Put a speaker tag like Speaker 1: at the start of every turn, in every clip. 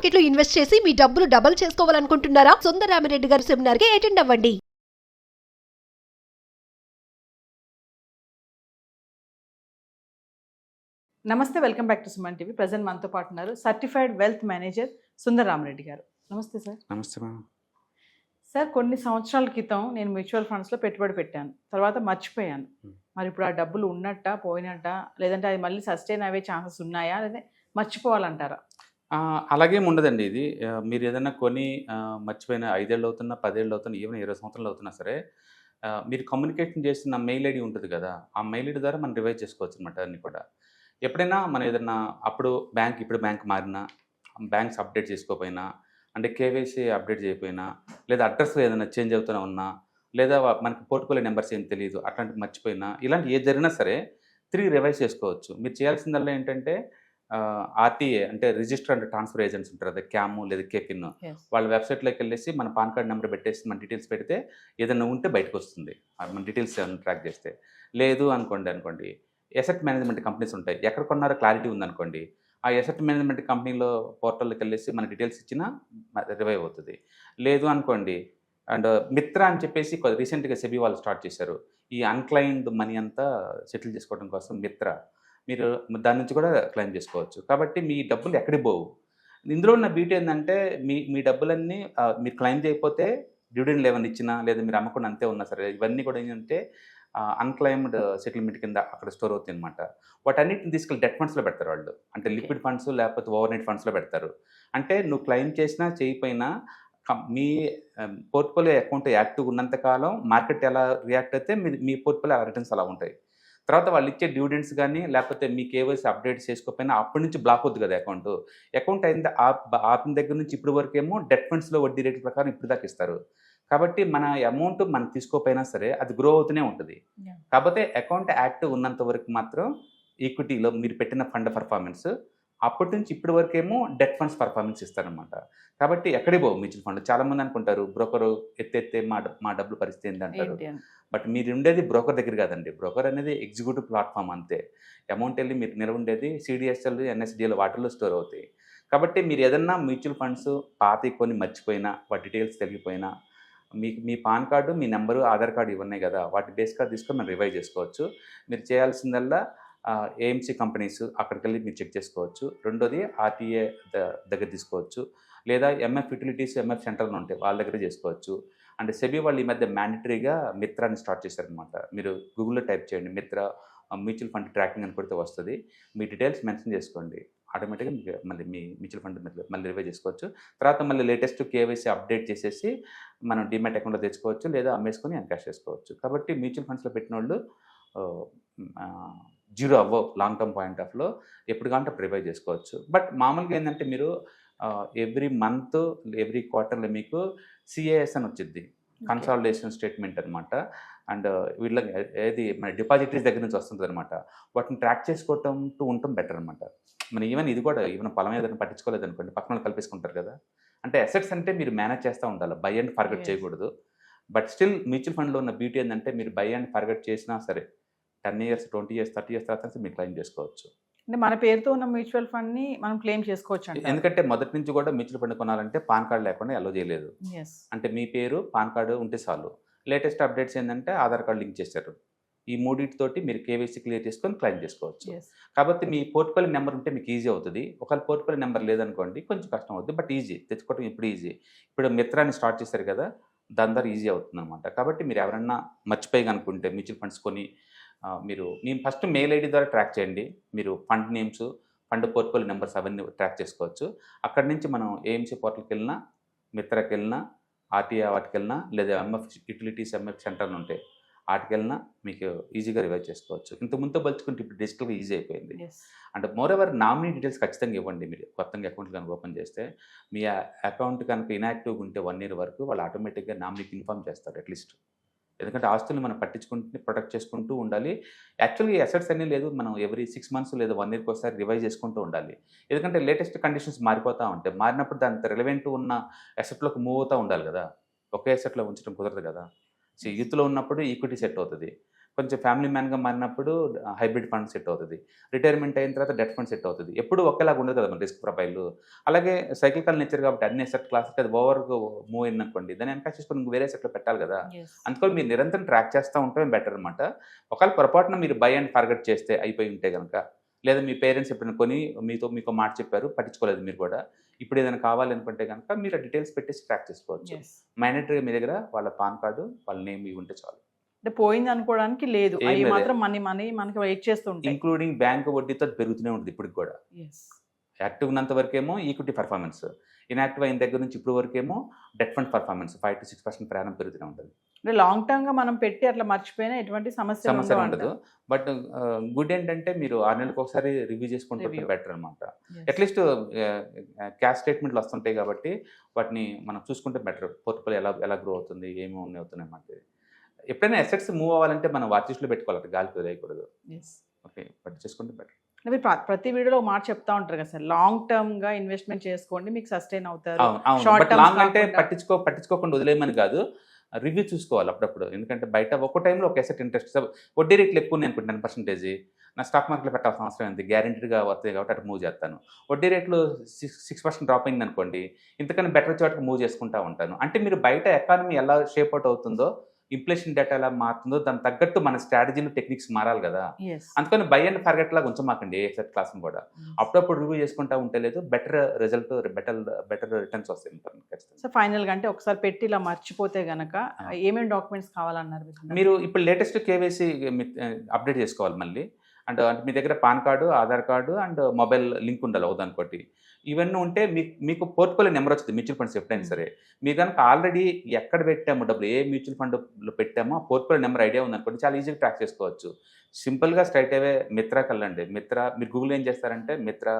Speaker 1: Market లో invest చేసి మీ డబ్బులు డబుల్ చేసుకోవాలనుకుంటున్నారా? సుందరరామిరెడ్డి గారి సెమినార్ కి అటెండ్ అవ్వండి.
Speaker 2: నమస్తే, welcome back to Suman TV. Present మనతో పాటు ఉన్నారు certified wealth manager Sundar Rama Reddy గారు. నమస్తే సార్.
Speaker 3: నమస్తే మేడం.
Speaker 2: సార్, కొన్ని సంవత్సరాల క్రితం నేను మ్యూచువల్ ఫండ్స్లో పెట్టుబడి పెట్టాను, తర్వాత మర్చిపోయాను. మరి ఇప్పుడు ఆ డబ్బులు ఉన్నట్ట పోయినట్ట, లేదంటే అది మళ్ళీ సస్టైన్ అయ్యే ఛాన్సెస్ ఉన్నాయా, లేదా మర్చిపోవాలంటారా?
Speaker 3: అలాగేం ఉండదండి. ఇది మీరు ఏదైనా కొని మర్చిపోయిన 5 ఏళ్ళు అవుతున్నా, 10 ఏళ్ళు అవుతున్నా, ఈవెన్ 20 సంవత్సరాలు అవుతున్నా సరే, మీరు కమ్యూనికేషన్ చేసిన మెయిల్ ఐడి ఉంటుంది కదా, ఆ మెయిల్ ఐడి ద్వారా మనం రివైజ్ చేసుకోవచ్చు అనమాట అన్నీ కూడా. ఎప్పుడైనా మనం ఏదన్నా అప్పుడు ఇప్పుడు బ్యాంక్ మారినా, బ్యాంక్స్ అప్డేట్ చేసుకోకపోయినా, అంటే కేవైసీ అప్డేట్ చేయకపోయినా, లేదా అడ్రస్లో ఏదైనా చేంజ్ అవుతూనే ఉన్నా, లేదా మనకి పోర్ట్ఫోలియో నెంబర్స్ ఏం తెలియదు అట్లాంటివి మర్చిపోయినా, ఇలాంటి ఏది జరిగినా సరే తిరిగి రివైజ్ చేసుకోవచ్చు. మీరు చేయాల్సిందల్లా ఏంటంటే ఆర్టీఏ అంటే రిజిస్టర్ అండ్ ట్రాన్స్ఫర్ ఏజెంట్స్ ఉంటారు, అదే క్యాము లేదా కేపిన్, వాళ్ళ వెబ్సైట్లోకి వెళ్ళేసి మన పాన్ కార్డ్ నెంబర్ పెట్టేసి మన డీటెయిల్స్ పెడితే ఏదైనా ఉంటే బయటకు వస్తుంది మన డీటెయిల్స్ ట్రాక్ చేస్తే. లేదు అనుకోండి ఎసెట్ మేనేజ్మెంట్ కంపెనీస్ ఉంటాయి, ఎక్కడ కొన్నారో క్లారిటీ ఉందనుకోండి, ఆ ఎసెట్ మేనేజ్మెంట్ కంపెనీలో పోర్టల్లోకి వెళ్ళేసి మన డీటెయిల్స్ ఇచ్చినా రివైవ్ అవుతుంది. లేదు అనుకోండి, అండ్ మిత్ర అని చెప్పేసి రీసెంట్గా సెబీ వాళ్ళు స్టార్ట్ చేశారు, ఈ అన్క్లైమ్డ్ మనీ అంతా సెటిల్ చేసుకోవడం కోసం మిత్ర, మీరు దాని నుంచి కూడా క్లెయిమ్ చేసుకోవచ్చు. కాబట్టి మీ డబ్బులు ఎక్కడికి పోవు. ఇందులో ఉన్న బ్యూటీ ఏంటంటే మీ డబ్బులన్నీ మీరు క్లెయిమ్ చేయకపోతే డివిడెండ్లు ఏమైనా ఇచ్చినా, లేదా మీరు అమ్మకుండా అంతే ఉన్నా సరే, ఇవన్నీ కూడా ఏంటంటే అన్క్లైమ్డ్ సెటిల్మెంట్ కింద అక్కడ స్టోర్ అవుతాయి అనమాట. వాటన్నిటిని తీసుకెళ్ళి డెట్ ఫండ్స్లో పెడతారు వాళ్ళు, అంటే లిక్విడ్ ఫండ్స్ లేకపోతే ఓవర్ నైట్ ఫండ్స్లో పెడతారు. అంటే నువ్వు క్లెయిమ్ చేసినా చేయకపోయినా మీ పోర్ట్ఫోలియో అకౌంట్ యాక్టివ్గా ఉన్నంత కాలం మార్కెట్ ఎలా రియాక్ట్ అయితే మీ పోర్ట్ఫోలియో రిటర్న్స్ అలా ఉంటాయి. తర్వాత వాళ్ళు ఇచ్చే డివిడెండ్స్ కానీ, లేకపోతే మీ కేవైసీ అప్డేట్ చేసుకోకపోయినా అప్పటి నుంచి బ్లాక్ అవుతుంది కదా అకౌంట్ అయిన ఆపిన దగ్గర నుంచి ఇప్పటి వరకు ఏమో డెట్ ఫండ్స్లో వడ్డీ రేట్ల ప్రకారం ఇప్పుడు దాకా ఇస్తారు. కాబట్టి మన అమౌంట్ మనం తీసుకోకపోయినా సరే అది గ్రో అవుతూనే ఉంటుంది. కాకపోతే అకౌంట్ యాక్టివ్ ఉన్నంత వరకు మాత్రం ఈక్విటీలో మీరు పెట్టిన ఫండ్ పర్ఫార్మెన్స్, అప్పటి నుంచి ఇప్పటి వరకు ఏమో డెట్ ఫండ్స్ పర్ఫార్మెన్స్ ఇస్తారనమాట. కాబట్టి ఎక్కడికి పోవు మ్యూచువల్ ఫండ్. చాలామంది అనుకుంటారు బ్రోకరు ఎత్తే మా డబ్బుల పరిస్థితి ఏంటి అంటారు. బట్ మీరు ఉండేది బ్రోకర్ దగ్గర కాదండి. బ్రోకర్ అనేది ఎగ్జిక్యూటివ్ ప్లాట్ఫామ్ అంతే. అమౌంట్ వెళ్ళి మీరు నిల్వ ఉండేది సిడిఎస్ఎల్, ఎన్ఎస్డిఎల్ వాటిల్లో స్టోర్ అవుతాయి. కాబట్టి మీరు ఏదన్నా మ్యూచువల్ ఫండ్స్ పాతి కొని మర్చిపోయినా, వాటి డీటెయిల్స్ తెలిగిపోయినా, మీ పాన్ కార్డు, మీ నెంబరు, ఆధార్ కార్డు ఇవి ఉన్నాయి కదా, వాటి బేస్ కార్డు తీసుకొని మనం రివైవ్ చేసుకోవచ్చు. మీరు చేయాల్సిందల్లా ఏఎంసీ కంపెనీస్ అక్కడికి వెళ్ళి మీరు చెక్ చేసుకోవచ్చు. రెండోది ఆర్టీఏ దగ్గర తీసుకోవచ్చు, లేదా ఎంఎఫ్ యూటిలిటీస్, ఎంఎఫ్ సెంటర్లు ఉంటాయి వాళ్ళ దగ్గర చేసుకోవచ్చు. అంటే సెబీ వాళ్ళు ఈ మధ్య మ్యాండటరీగా మిత్రాన్ని స్టార్ట్ చేశారనమాట. మీరు గూగుల్లో టైప్ చేయండి మిత్ర మ్యూచువల్ ఫండ్ ట్రాకింగ్ అని కొడితే వస్తుంది. మీ డీటెయిల్స్ మెన్షన్ చేసుకోండి, ఆటోమేటిక్గా మీకు మళ్ళీ మీ మ్యూచువల్ ఫండ్ మళ్ళీ రివైవ్ చేసుకోవచ్చు. తర్వాత మళ్ళీ లేటెస్ట్ కేవైసీ అప్డేట్ చేసేసి మనం డిమాట్ అకౌంట్లో తెచ్చుకోవచ్చు, లేదా అమ్మేసుకొని ఎన్కాష్ చేసుకోవచ్చు. కాబట్టి మ్యూచువల్ ఫండ్స్లో పెట్టిన వాళ్ళు జీరో అవ్వవు లాంగ్ టర్మ్ పాయింట్ ఆఫ్లో, ఎప్పుడు కాంటే అప్పుడు రివైవ్ చేసుకోవచ్చు. బట్ మామూలుగా ఏంటంటే మీరు ఎవ్రీ మంత్, ఎవ్రీ క్వార్టర్లో మీకు సిఏఎస్ అని వచ్చింది, కన్సాలిడేషన్ స్టేట్మెంట్ అనమాట. అండ్ వీళ్ళకి ఏది మన డిపాజిటరీస్ దగ్గర నుంచి వస్తుంది అనమాట. వాటిని ట్రాక్ చేసుకోవటం ఉండటం బెటర్ అనమాట. మన ఇది కూడా పొలం ఏదైనా పట్టించుకోలేదు అనుకోండి, పక్కన వాళ్ళు కల్పేసుకుంటారు కదా. అంటే అసెట్స్ అంటే మీరు మేనేజ్ చేస్తూ ఉండాలి, బై అండ్ ఫర్గెట్ చేయకూడదు. బట్ స్టిల్ మ్యూచువల్ ఫండ్లో ఉన్న బ్యూటీ ఏంటంటే మీరు బై అండ్ ఫర్గెట్ చేసినా సరే 10 years, 20 years, 30 years తర్వాత మీరు క్లెయిమ్ చేసుకోవచ్చు.
Speaker 2: అంటే మన పేరుతో ఉన్న మ్యూచువల్ ఫండ్ని మనం క్లెయిమ్ చేసుకోవచ్చు.
Speaker 3: ఎందుకంటే మొదటి నుంచి కూడా మ్యూచువల్ ఫండ్ కొనాలంటే పాన్ కార్డు లేకుండా అలో చేయలేదు. అంటే మీ పేరు, పాన్ కార్డు ఉంటే చాలు. లేటెస్ట్ అప్డేట్స్ ఏంటంటే ఆధార్ కార్డు లింక్ చేశారు. ఈ మూడింటితోటి మీరు కేవైసీ క్లియర్ చేసుకొని క్లెయిమ్ చేసుకోవచ్చు. కాబట్టి మీ పోర్ట్ఫోలియో నెంబర్ ఉంటే మీకు ఈజీ అవుతుంది. ఒకవేళ పోర్ట్ఫోలియో నెంబర్ లేదనుకోండి కొంచెం కష్టం అవుతుంది, బట్ ఈజీ తెచ్చుకోవడం ఇప్పుడు ఈజీ. ఇప్పుడు మిత్రాన్ని స్టార్ట్ చేశారు కదా, దాని ద్వారా ఈజీ అవుతుంది అనమాట. కాబట్టి మీరు ఎవరన్నా మర్చిపోయి అనుకుంటే మ్యూచువల్ ఫండ్స్ కొని మీరు ఫస్ట్ మెయిల్ ఐడి ద్వారా ట్రాక్ చేయండి. మీరు fund names, fund portfolio numbers అవన్నీ ట్రాక్ చేసుకోవచ్చు. అక్కడి నుంచి మనం ఏఎంసీ పోర్టల్కి వెళ్ళినా, మిత్రకి వెళ్ళినా, ఆర్టీఐ వాటికి వెళ్ళినా, లేదా ఎంఎఫ్ యూటిలిటీస్, ఎంఎఫ్ సెంటర్లు ఉంటాయి వాటికి వెళ్ళినా మీకు ఈజీగా రివైవ్ చేసుకోవచ్చు. ఇంతకుముందు బలుచుకుంటే ఇప్పుడు డిజిటల్గా ఈజీ అయిపోయింది. అంటే మోర్ ఎవర్ నామినీ డీటెయిల్స్ ఖచ్చితంగా ఇవ్వండి. మీరు కొత్తగా అకౌంట్ కనుక ఓపెన్ చేస్తే మీ అకౌంట్ కనుక ఇన్యాక్టివ్గా ఉంటే 1 year వరకు వాళ్ళు ఆటోమేటిక్గా నామినీకి ఇన్ఫార్మ్ చేస్తారు అట్లీస్ట్. ఎందుకంటే ఆస్తులు మనం పట్టించుకుంటూ ప్రొటెక్ట్ చేసుకుంటూ ఉండాలి. యాక్చువల్గా ఈ అసెట్స్ అన్నీ లేదు, మనం ఎవ్రీ 6 months లేదా 1 yearకి ఒకసారి రివైజ్ చేసుకుంటూ ఉండాలి. ఎందుకంటే లేటెస్ట్ కండిషన్స్ మారిపోతూ ఉంటాయి. మారినప్పుడు దాంతో రిలవెంట్ ఉన్న అసెట్లోకి మూవ్ అవుతూ ఉండాలి కదా, ఒకే అసెట్లో ఉంచడం కుదరదు కదా. సో యూత్లో ఉన్నప్పుడు ఈక్విటీ సెట్ అవుతుంది, కొంచెం ఫ్యామిలీ మ్యాన్గా మారినప్పుడు హైబ్రిడ్ ఫండ్ సెట్ అవుతుంది. రిటైర్మెంట్ అయిన తర్వాత డెట్ ఫండ్ సెట్ అవుతుంది. ఎప్పుడు ఒకేలాగా ఉండదు కదా మన రిస్క్ ప్రొఫైల్. అలాగే సైక్లికల్ నేచర్ కాబట్టి అన్ని అసెట్ క్లాస్కి అది ఓవర్గా మూవ్ అయిందనుకోండి, దాన్ని వెనక చేసుకొని వేరే సెట్లో పెట్టాలి కదా.
Speaker 2: Yes.
Speaker 3: అందుకని మీరు నిరంతరం ట్రాక్ చేస్తూ ఉంటే బెటర్ అనమాట. ఒకవేళ పొరపాటున మీరు బై అండ్ ఫార్గెట్ చేస్తే అయిపోయి ఉంటే కనుక, లేదా మీ పేరెంట్స్ ఎప్పుడైనా కొని మీకో మాట చెప్పారు, పట్టించుకోలేదు మీరు కూడా, ఇప్పుడు ఏదైనా కావాలనుకుంటే కనుక మీరు ఆ డీటెయిల్స్ పెట్టేసి ట్రాక్ చేసుకోవచ్చు.
Speaker 2: Yes.
Speaker 3: మ్యాండేటరీగా మీ దగ్గర వాళ్ళ పాన్ కార్డు, వాళ్ళ నేమ్ ఇవి ఉంటే చాలు.
Speaker 2: అంటే పోయింది అనుకోవడానికి లేదు,
Speaker 3: ఏం
Speaker 2: అవి
Speaker 3: లేదు.
Speaker 2: మాత్రం మనకి వెయిట్ చేస్తుంటాయి.
Speaker 3: ఇంక్లూడింగ్ బ్యాంక్ వడ్డీతో పెరుగుతూనే ఉంటుంది ఇప్పటికి కూడా.
Speaker 2: Yes.
Speaker 3: యాక్టివ్ ఉన్నంత వరకేమో ఈక్విటీ పర్ఫార్మెన్స్, ఇన్యాక్టివ్ అయిన దగ్గర నుంచి ఇప్పుడు వరకేమో డెట్ ఫండ్ పర్ఫార్మెన్స్ 5 to 6% ప్రయాణం పెరుగుతూనే ఉంటుంది.
Speaker 2: అంటే లాంగ్ టర్మ్ గా మనం పెట్టి అట్లా మర్చిపోయినా ఎటువంటి సమస్య
Speaker 3: సమస్య ఉండదు. బట్ గుడ్ ఏంటంటే మీరు 6 నెలలకు ఒకసారి రివ్యూ చేసుకుంటే
Speaker 2: Review.
Speaker 3: బెటర్ అనమాట. అట్లీస్ట్ క్యాష్ స్టేట్మెంట్లు వస్తుంటాయి కాబట్టి వాటిని మనం చూసుకుంటే బెటర్. పోర్ట్ఫోలియో ఎలా గ్రో అవుతుంది, ఏమి అవుతున్నాయి అన్నమాట. ఎప్పుడైనా అసెట్స్ మూవ్ అవ్వాలంటే మనం వాచెస్లో పెట్టుకోవాలి, గాలికి వదిలేయకూడదు. ఓకే, బట్ చేసుకుంటే బెటర్.
Speaker 2: మీరు ప్రతి వీడియోలో ఒక మాట చెప్తా ఉంటారు కదా సార్, లాంగ్ టర్మ్ గా ఇన్వెస్ట్మెంట్ చేసుకోండి, మీకు సస్టైన్ అవుతారు.
Speaker 3: అవును.
Speaker 2: Short
Speaker 3: బట్
Speaker 2: terms
Speaker 3: లాంగ్ అంటే
Speaker 2: కాకుండా-
Speaker 3: పట్టించుకోకుండా వదిలేయమని కాదు, రివ్యూ చూసుకోవాలి అప్పుడప్పుడు. ఎందుకంటే బయట ఒక్కో టైంలో ఒక అసెట్ ఇంట్రెస్ట్, వడ్డీ రేట్లు ఎక్కువ ఉన్నాయి అనుకుంటే 10%, నా స్టాక్ మార్కెట్లో పెట్టాల్సిన అవసరం ఉంది, గ్యారెంటీగా వస్తాయి కాబట్టి అటు మూవ్ చేస్తాను. వడ్డీ రేట్లు 6% డ్రాప్ అయింది అనుకోండి, ఇంతకన్నా బెటర్ చోటకి మూవ్ చేసుకుంటూ ఉంటాను. అంటే మీరు బయట ఎకానమీ ఎలా షేప్ అవుట్ అవుతుందో, ఇన్ఫ్లేషన్ డేటా ఎలా మారుతుందో దానికి తగ్గట్టు మన స్ట్రాటజీలు, టెక్నిక్స్ మారాలి కదా.
Speaker 2: Yes.
Speaker 3: అందుకని బై అండ్ ఫార్గెట్ లాగా ఉంచమాకండి ఏ సెట్ క్లాస్ని కూడా. అప్పుడప్పుడు రివ్యూ చేసుకుంటా ఉంటే లేదు, బెటర్ రిజల్ట్, బెటర్ రిటర్న్స్ వస్తాయి ఖచ్చితంగా.
Speaker 2: సో ఫైనల్ గా అంటే ఒకసారి పెట్టి ఇలా మర్చిపోతే గనక ఏమేమి డాక్యుమెంట్స్ కావాలన్నారు
Speaker 3: మీరు ఇప్పుడు లేటెస్ట్ కేవైసీ అప్డేట్ చేసుకోవాలి మళ్ళీ. అంటే మీ దగ్గర pan card, Aadhaar card and mobile link ఉండాలి ఒకదానికోటి. ఇవన్నీ ఉంటే మీకు పోర్ట్ఫోలియో నెంబర్ వస్తుంది మ్యూచువల్ ఫండ్స్ ఎప్పుడైనా సరే. మీరు కనుక ఆల్రెడీ ఎక్కడ పెట్టామో డబ్బులు, ఏ మ్యూచువల్ ఫండ్లో పెట్టామో ఆ పోర్ట్ఫోలియో నెంబర్ ఐడియా ఉందనుకోండి, చాలా ఈజీగా ట్రాక్ చేసుకోవచ్చు. సింపుల్గా స్ట్రైట్ అవే మిత్రాకి వెళ్ళండి. మీరు గూగుల్ ఏం చేస్తారంటే మిత్రా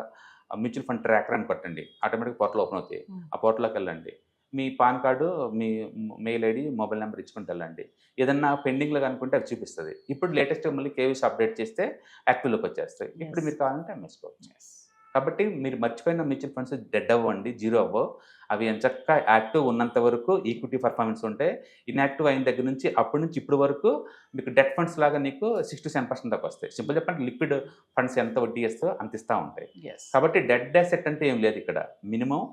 Speaker 3: మ్యూచువల్ ఫండ్ ట్రాకర్ అని కొట్టండి, ఆటోమేటిక్ పోర్టల్ ఓపెన్ అవుతాయి. ఆ పోర్టల్లోకి వెళ్ళండి, మీ పాన్ కార్డు, మీ మెయిల్ ఐడి, మొబైల్ నెంబర్ ఇచ్చుకుంటూ వెళ్ళండి. ఏదన్నా పెండింగ్లో అనుకుంటే అది చూపిస్తుంది. ఇప్పుడు లేటెస్ట్ మళ్ళీ కేవీసీ అప్డేట్ చేస్తే యాక్టివ్లోకి వచ్చేస్తాయి. ఇప్పుడు మీరు కావాలంటే అమ్మేసుకోవచ్చు. కాబట్టి మీరు మర్చిపోయిన మ్యూచువల్ ఫండ్స్ డెడ్ అవ్వండి, జీరో అవ్వవు. అవి ఎంచక్క యాక్టివ్ ఉన్నంత వరకు ఈక్విటీ పర్ఫార్మెన్స్ ఉంటాయి. ఇన్యాక్టివ్ అయిన దగ్గర నుంచి అప్పటి నుంచి ఇప్పుడు వరకు మీకు డెట్ ఫండ్స్ లాగా నీకు 6 to 7% దాకా వస్తాయి. సింపుల్ చెప్పండి, లిక్విడ్ ఫండ్స్ ఎంత వడ్డీ ఇస్తుందో అంత ఇస్తూ ఉంటాయి. కాబట్టి డెడ్ అసెట్ అంటే ఏం లేదు ఇక్కడ, మినిమం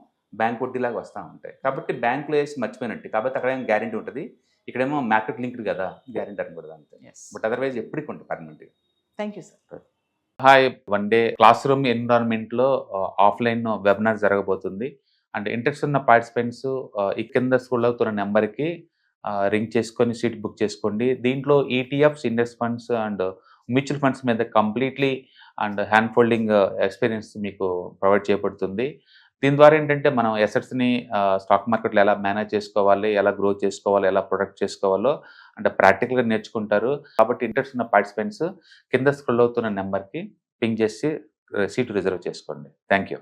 Speaker 3: బ్యాంక్ వడ్డీలాగా వస్తూ ఉంటాయి. కాబట్టి బ్యాంకులో వేసి మర్చిపోయినట్టు, కాబట్టి అక్కడ ఏం గ్యారెంటీ ఉంటుంది, ఇక్కడేమో మార్కెట్ లింక్డ్ కదా, గ్యారెంటీ అని కూడా అంతే. బట్ అదర్వైజ్ ఎప్పటికి ఉంటుంది పర్మనెంట్గా.
Speaker 2: Thank you sir.
Speaker 3: Hi, one day classroom ఎన్విరాన్మెంట్లో ఆఫ్లైన్ వెబినార్ జరగబోతుంది. అండ్ ఇంట్రెస్ట్ ఉన్న పార్టిసిపెంట్స్ ఈ కింద స్క్రోల్ అవుతున్న నెంబర్కి రింగ్ చేసుకొని సీట్ బుక్ చేసుకోండి. దీంట్లో ETFs, index funds and mutual funds మీద completely and hand folding experience మీకు ప్రొవైడ్ చేయబడుతుంది. దీని ద్వారా ఏంటంటే మనం అసెట్స్ని స్టాక్ మార్కెట్లో ఎలా మేనేజ్ చేసుకోవాలి, ఎలా గ్రో చేసుకోవాలి, ఎలా ప్రొడక్ట్ చేసుకోవాలో అంటే ప్రాక్టికల్గా నేర్చుకుంటారు. కాబట్టి ఇంట్రెస్ట్ ఉన్న పార్టిసిపెంట్స్ కింద స్క్రోల్ అవుతున్న నెంబర్కి పింగ్ చేసి సీటు రిజర్వ్ చేసుకోండి. Thank you.